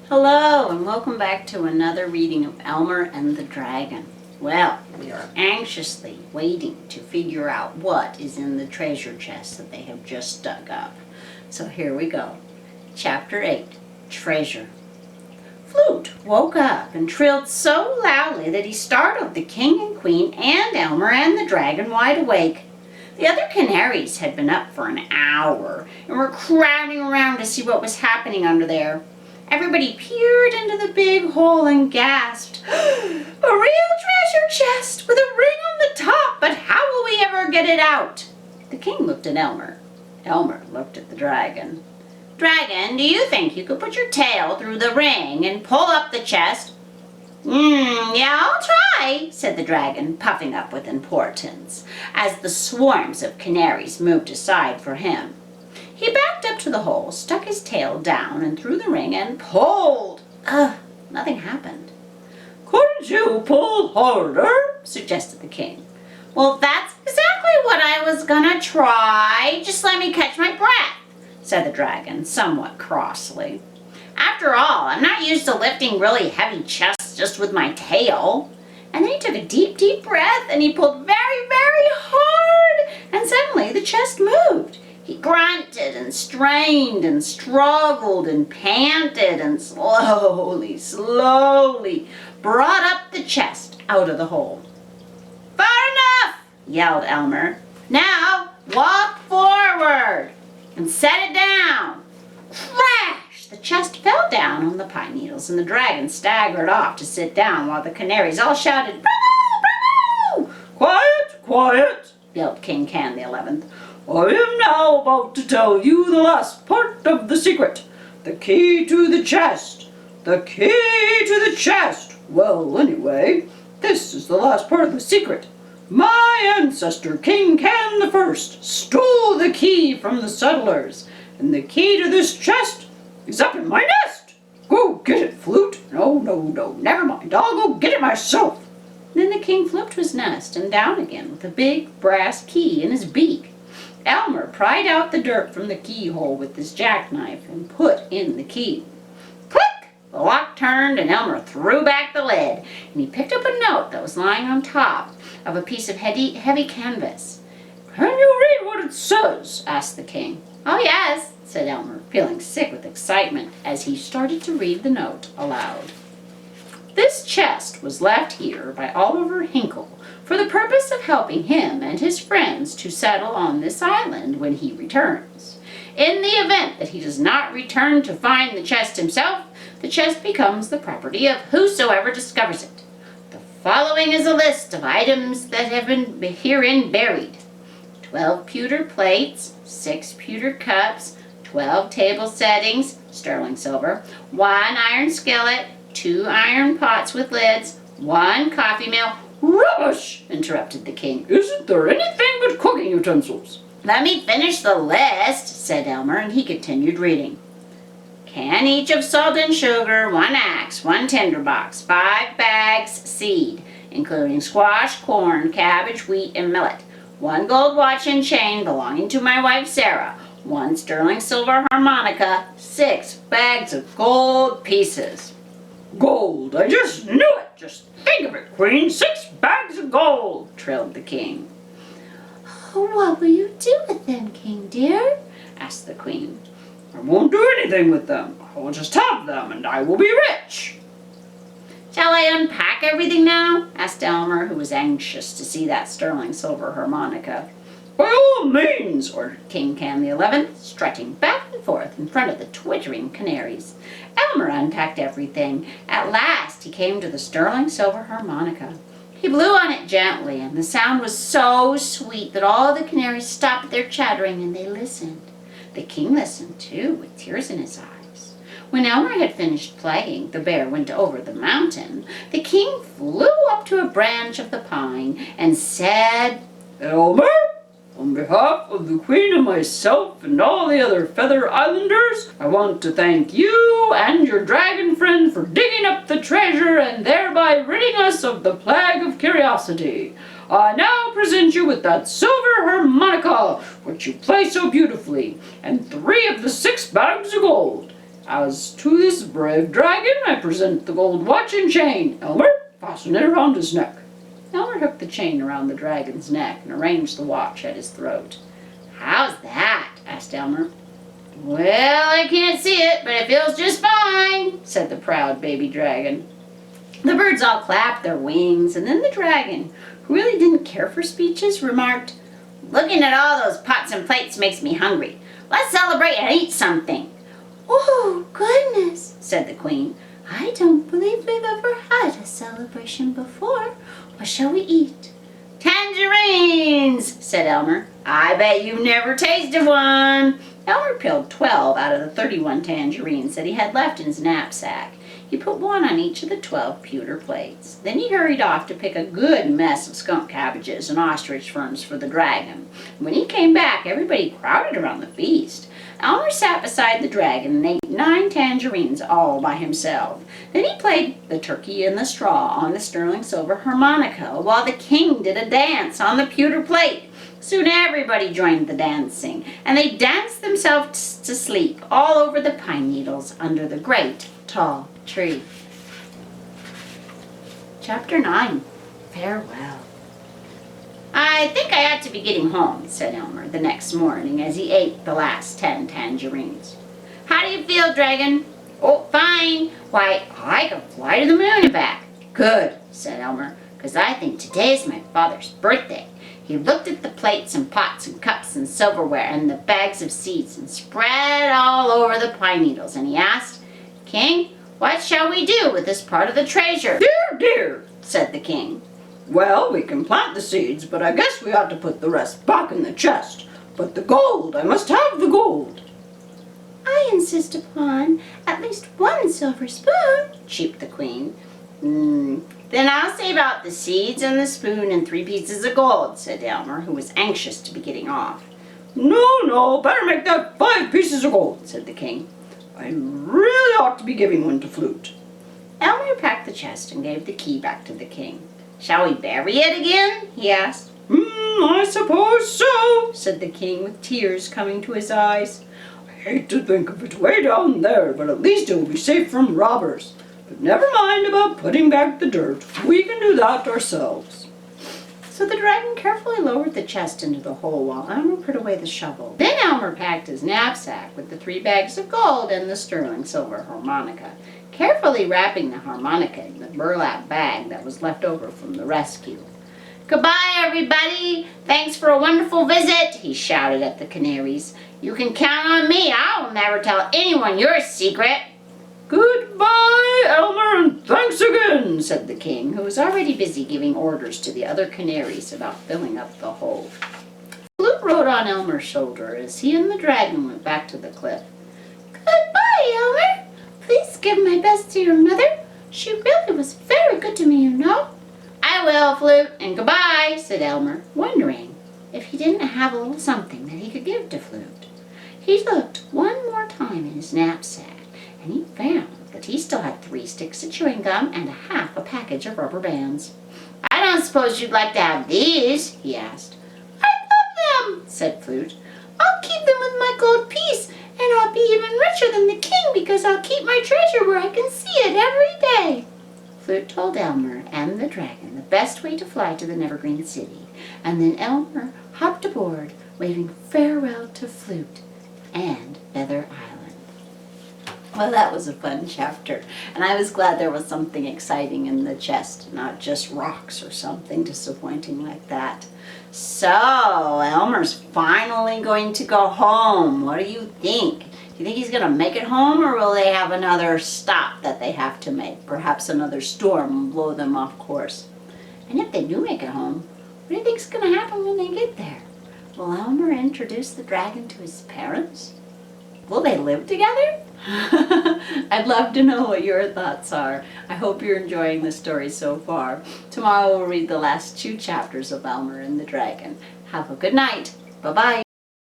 Hello and welcome back to another reading of Elmer and the Dragon. Well, we are anxiously waiting to figure out what is in the treasure chest that they have just dug up. So here we go. Chapter 8, Treasure. Flute woke up and trilled so loudly that he startled the king and queen and Elmer and the dragon wide awake. The other canaries had been up for an hour and were crowding around to see what was happening under there. Everybody peered into the big hole and gasped, "A real treasure chest with a ring on the top, but how will we ever get it out?" The king looked at Elmer. Elmer looked at the dragon. "Dragon, do you think you could put your tail through the ring and pull up the chest?" Yeah, I'll try," said the dragon, puffing up with importance, as the swarms of canaries moved aside for him. He backed up to the hole, stuck his tail down and through the ring, and pulled. Nothing happened. "Couldn't you pull harder?" suggested the king. "Well, that's exactly what I was gonna try. Just let me catch my breath," said the dragon, somewhat crossly. "After all, I'm not used to lifting really heavy chests just with my tail." And then he took a deep, deep breath and he pulled very, very hard, and suddenly the chest moved. He grunted and strained and struggled and panted and slowly brought up the chest out of the hole. "Far enough," yelled Elmer. "Now walk forward and set it down." Crash! The chest fell down on the pine needles and the dragon staggered off to sit down while the canaries all shouted, "Bravo! Bravo!" "Quiet! Quiet!" yelled King Can the 11th. "I am now about to tell you the last part of the secret. The key to the chest. The key to the chest. Well, anyway, this is the last part of the secret. My ancestor, King Can the First, stole the key from the settlers, and the key to this chest is up in my nest. Go get it, Flute." No, never mind. I'll go get it myself." Then the king flew to his nest and down again with a big brass key in his beak. Elmer pried out the dirt from the keyhole with his jackknife and put in the key. Click! The lock turned and Elmer threw back the lid, and he picked up a note that was lying on top of a piece of heavy canvas. "Can you read what it says?" asked the king. "Oh, yes," said Elmer, feeling sick with excitement as he started to read the note aloud. "This chest was left here by Oliver Hinkle for the purpose of helping him and his friends to settle on this island when he returns. In the event that he does not return to find the chest himself, the chest becomes the property of whosoever discovers it. The following is a list of items that have been herein buried: 12 pewter plates, 6 pewter cups, 12 table settings, sterling silver, 1 iron skillet, 2 iron pots with lids, 1 coffee mill." "Rubbish!" interrupted the king. "Isn't there anything but cooking utensils?" "Let me finish the list," said Elmer, and he continued reading. "Can each of salt and sugar, 1 axe, 1 tinderbox, 5 bags seed, including squash, corn, cabbage, wheat, and millet, 1 gold watch and chain belonging to my wife Sarah, 1 sterling silver harmonica, 6 bags of gold pieces." "Gold! I just knew it! Just think of it, Queen! 6 bags of gold!" trilled the king. "Oh, what will you do with them, King dear?" asked the queen. "I won't do anything with them. I will just have them, and I will be rich." "Shall I unpack everything now?" asked Elmer, who was anxious to see that sterling silver harmonica. "By all means," ordered King Can the 11th, strutting back and forth in front of the twittering canaries. Elmer unpacked everything. At last he came to the sterling silver harmonica. He blew on it gently, and the sound was so sweet that all the canaries stopped their chattering and they listened. The king listened too, with tears in his eyes. When Elmer had finished playing The Bear Went Over the Mountain, the king flew up to a branch of the pine and said, "Elmer, on behalf of the Queen and myself and all the other Feather Islanders, I want to thank you and your dragon friend for digging up the treasure and thereby ridding us of the plague of curiosity. I now present you with that silver harmonica, which you play so beautifully, and 3 of the 6 bags of gold. As to this brave dragon, I present the gold watch and chain. Elmer, fasten it around his neck. Elmer hooked the chain around the dragon's neck and arranged the watch at his throat. "How's that?" asked Elmer. "Well, I can't see it, but it feels just fine," said the proud baby dragon. The birds all clapped their wings, and then the dragon, who really didn't care for speeches, remarked, "Looking at all those pots and plates makes me hungry. Let's celebrate and eat something." Oh, goodness, said the queen. I don't believe we've ever had a celebration before. What shall we eat? "Tangerines," said Elmer. "I bet you've never tasted one." Elmer peeled 12 out of the 31 tangerines that he had left in his knapsack. He put one on each of the 12 pewter plates. Then he hurried off to pick a good mess of skunk cabbages and ostrich ferns for the dragon. When he came back, everybody crowded around the feast. Elmer sat beside the dragon and ate 9 tangerines all by himself. Then he played the turkey in the straw on the sterling silver harmonica while the king did a dance on the pewter plate. Soon everybody joined the dancing, and they danced themselves to sleep all over the pine needles under the great tall tree. Chapter 9. Farewell. "I think I ought to be getting home," said Elmer the next morning as he ate the last 10 tangerines. "How do you feel, dragon?" "Oh, fine. Why, I could fly to the moon and back." "Good," said Elmer, "because I think today's my father's birthday." He looked at the plates and pots and cups and silverware and the bags of seeds and spread all over the pine needles, and he asked, "King, what shall we do with this part of the treasure?" Dear, dear, said the king. well, we can plant the seeds, but I guess we ought to put the rest back in the chest. But the gold, I must have the gold. I insist upon at least one silver spoon, cheeped the queen. Then I'll save out the seeds and the spoon and 3 pieces of gold," said Elmer, who was anxious to be getting off. No, better make that 5 pieces of gold, said the king. I really ought to be giving one to Flute. Elmer packed the chest and gave the key back to the king. "Shall we bury it again?" he asked. I suppose so, said the king with tears coming to his eyes. I hate to think of it way down there, but at least it will be safe from robbers. But never mind about putting back the dirt. We can do that ourselves. So the dragon carefully lowered the chest into the hole while Elmer put away the shovel. Then Elmer packed his knapsack with the 3 bags of gold and the sterling silver harmonica, carefully wrapping the harmonica in the burlap bag that was left over from the rescue. "Goodbye, everybody. Thanks for a wonderful visit," he shouted at the canaries. "You can count on me. I will never tell anyone your secret." Goodbye, Elmer, and thanks again, said the king, who was already busy giving orders to the other canaries about filling up the hole. Flute rode on Elmer's shoulder as he and the dragon went back to the cliff. Goodbye, Elmer. Please give my best to your mother. She really was very good to me, you know. "I will, Flute, and goodbye," said Elmer, wondering if he didn't have a little something that he could give to Flute. He looked one more time in his knapsack, and he found that he still had 3 sticks of chewing gum and half a package of rubber bands. "I don't suppose you'd like to have these?" he asked. "I love them," said Flute. "I'll keep them with my gold piece, and I'll be even richer than the king because I'll keep my treasure where I can see it every day." Flute told Elmer and the dragon the best way to fly to the Nevergreen City, and then Elmer hopped aboard, waving farewell to Flute and Feather Island. Well, that was a fun chapter, and I was glad there was something exciting in the chest, not just rocks or something disappointing like that. So, Elmer's finally going to go home. What do you think? Do you think he's going to make it home, or will they have another stop that they have to make? Perhaps another storm will blow them off course. And if they do make it home, what do you think is going to happen when they get there? Will Elmer introduce the dragon to his parents? Will they live together? I'd love to know what your thoughts are. I hope you're enjoying the story so far. Tomorrow we'll read the last 2 chapters of Elmer and the Dragon. Have a good night. Bye-bye.